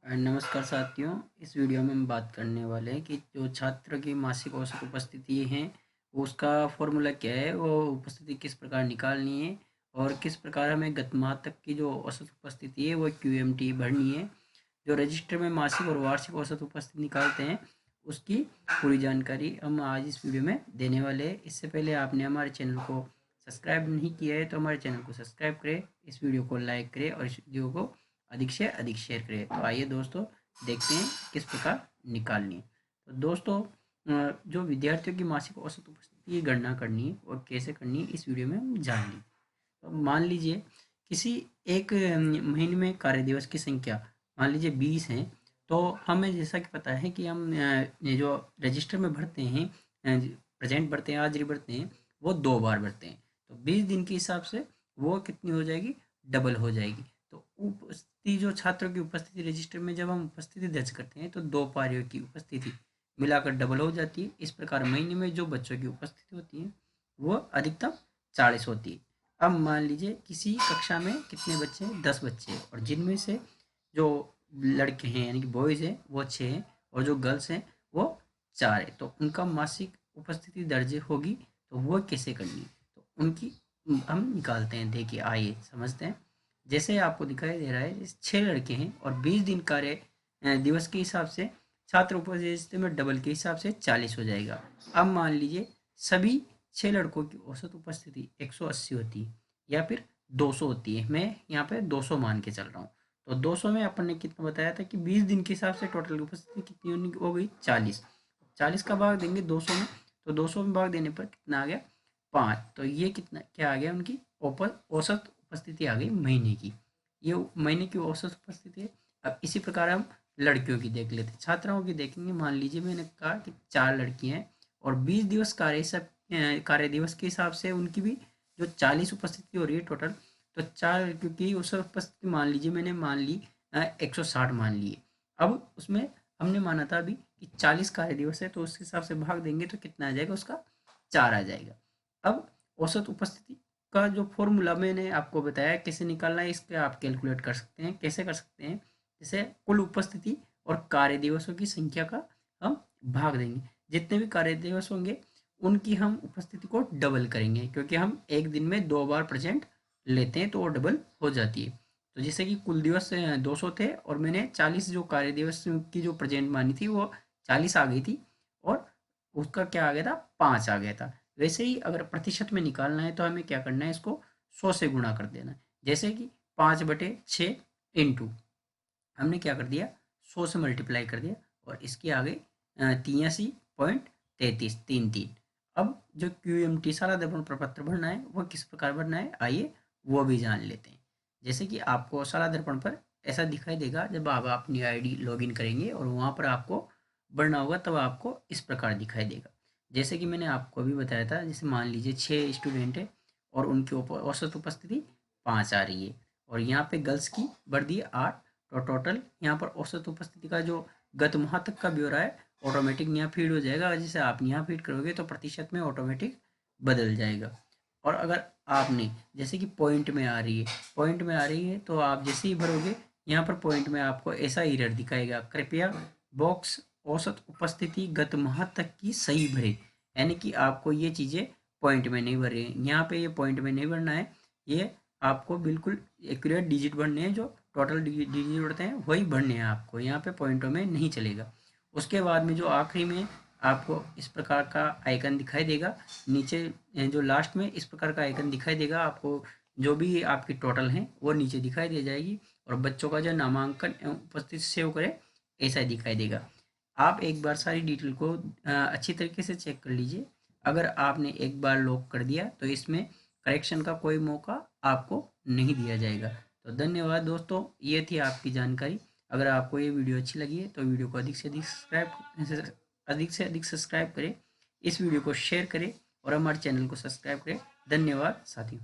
नमस्कार साथियों। इस वीडियो में हम बात करने वाले हैं कि जो छात्र की मासिक औसत उपस्थिति है उसका फॉर्मूला क्या है, वो उपस्थिति किस प्रकार निकालनी है और किस प्रकार हमें गत माह तक की जो औसत उपस्थिति है वो क्यूएमटी भरनी है। जो रजिस्टर में मासिक और वार्षिक औसत उपस्थिति निकालते हैं उसकी पूरी जानकारी हम आज इस वीडियो में देने वाले हैं। इससे पहले आपने हमारे चैनल को सब्सक्राइब नहीं किया है तो हमारे चैनल को सब्सक्राइब करें, इस वीडियो को लाइक करें और इस वीडियो को अधिक से अधिक शेयर करें। तो आइए दोस्तों देखते हैं किस प्रकार निकालनी है। तो दोस्तों जो विद्यार्थियों की मासिक औसत उपस्थिति की गणना करनी है और कैसे करनी है इस वीडियो में हम जान ली। तो मान लीजिए किसी एक महीने में कार्य दिवस की संख्या मान लीजिए 20 है। तो हमें जैसा कि पता है कि हम ये जो रजिस्टर में भरते हैं, प्रेजेंट भरते हैं, हाजिरी भरते हैं, वो 2 बार भरते हैं। तो 20 दिन के हिसाब से वो कितनी हो जाएगी, डबल हो जाएगी। तो उपस्थिति जो छात्रों की उपस्थिति रजिस्टर में जब हम उपस्थिति दर्ज करते हैं तो 2 पारियों की उपस्थिति मिलाकर डबल हो जाती है। इस प्रकार महीने में जो बच्चों की उपस्थिति होती है वो अधिकतम 40 होती है। अब मान लीजिए किसी कक्षा में कितने बच्चे हैं, 10 बच्चे हैं, और जिनमें से जो लड़के हैं यानी कि बॉयज़ हैं वो 6 हैं और जो गर्ल्स हैं वो 4 है। तो उनका मासिक उपस्थिति दर्ज होगी। तो वो कैसे करनी है, तो उनकी हम निकालते हैं। देखिए आइए समझते हैं। जैसे आपको दिखाई दे रहा है 6 लड़के हैं और 20 दिन कार्य दिवस के हिसाब से छात्र उपस्थिति में डबल के हिसाब से 40 हो जाएगा। अब मान लीजिए सभी 6 लड़कों की औसत उपस्थिति 180 होती है या फिर 200 होती है। मैं यहाँ पे 200 मान के चल रहा हूँ। तो 200 में अपन ने कितना बताया था कि 20 दिन के हिसाब से टोटल उपस्थिति कितनी हो गई, 40। 40 का भाग देंगे 200 में, तो 200 में भाग देने पर कितना आ गया, 5। तो ये कितना क्या आ गया, उनकी औसत उपस्थिति आ गई महीने की। ये महीने की औसत उपस्थिति है। अब इसी प्रकार हम लड़कियों की देख लेते हैं, छात्राओं की देखेंगे। मान लीजिए मैंने कहा कि 4 लड़कियां हैं और 20 दिवस कार्य दिवस के हिसाब से उनकी भी जो 40 उपस्थिति हो रही है टोटल। तो 4 लड़कियों की औसत उपस्थिति मान लीजिए मैंने मान ली 160 मान लिए। अब उसमें हमने माना था अभी कि 40 कार्य दिवस है, तो उस हिसाब से भाग देंगे तो कितना आ जाएगा, उसका 4 आ जाएगा। अब औसत उपस्थिति का जो फॉर्मूला मैंने आपको बताया कैसे निकालना है, इसके आप कैलकुलेट कर सकते हैं। कैसे कर सकते हैं, जैसे कुल उपस्थिति और कार्य दिवसों की संख्या का हम भाग देंगे। जितने भी कार्य दिवस होंगे उनकी हम उपस्थिति को डबल करेंगे, क्योंकि हम एक दिन में 2 बार प्रेजेंट लेते हैं तो वो डबल हो जाती है। तो जैसे कि कुल दिवस 200 थे और मैंने 40 जो कार्य दिवस की जो प्रेजेंट मानी थी वो 40 आ गई थी और उसका क्या आ गया था, 5 आ गया था। वैसे ही अगर प्रतिशत में निकालना है तो हमें क्या करना है, इसको 100 से गुणा कर देना है। जैसे कि 5/6 इंटू हमने क्या कर दिया, 100 से मल्टीप्लाई कर दिया और इसकी आ गई 83.33 अब जो क्यूएमटी सारा दर्पण प्रपत्र भरना है वो किस प्रकार भरना है, आइए वो भी जान लेते हैं। जैसे कि आपको सारा दर्पण पर ऐसा दिखाई देगा जब आप अपनी आईडी लॉगिन करेंगे और वहाँ पर आपको भरना होगा, तब आपको इस प्रकार दिखाई देगा। जैसे कि मैंने आपको अभी बताया था, जैसे मान लीजिए 6 स्टूडेंट है और उनकी औसत उपस्थिति 5 आ रही है और यहाँ पे गर्ल्स की बढ़ दी 8। तो टोटल यहाँ पर औसत उपस्थिति का जो गत माह तक का ब्यौरा है ऑटोमेटिक यहाँ फीड हो जाएगा। जैसे आप यहाँ फीड करोगे तो प्रतिशत में ऑटोमेटिक बदल जाएगा। और अगर आपने जैसे कि पॉइंट में आ रही है, पॉइंट में आ रही है तो आप जैसे ही भरोगे यहाँ पर पॉइंट में आपको ऐसा एरर दिखाएगा, कृपया बॉक्स औसत उपस्थिति गत माह तक की सही भरे। यानी कि आपको ये चीज़ें पॉइंट में नहीं भरे, यहाँ पे ये पॉइंट में नहीं भरना है। ये आपको बिल्कुल एक्यूरेट डिजिट भरने हैं, जो टोटल डिजिट होते हैं वही भरने हैं आपको, यहाँ पे पॉइंटों में नहीं चलेगा। उसके बाद में जो आखिरी में आपको इस प्रकार का आइकन दिखाई देगा, नीचे जो लास्ट में इस प्रकार का आइकन दिखाई देगा आपको, जो भी आपकी टोटल है वो नीचे दिखाई दे जाएगी और बच्चों का जो नामांकन एवं उपस्थिति सेव करे ऐसा दिखाई देगा। आप एक बार सारी डिटेल को अच्छी तरीके से चेक कर लीजिए। अगर आपने एक बार लॉक कर दिया तो इसमें करेक्शन का कोई मौका आपको नहीं दिया जाएगा। तो धन्यवाद दोस्तों, ये थी आपकी जानकारी। अगर आपको ये वीडियो अच्छी लगी है तो वीडियो को अधिक से अधिक सब्सक्राइब करें, इस वीडियो को शेयर करें और हमारे चैनल को सब्सक्राइब करें। धन्यवाद साथियों।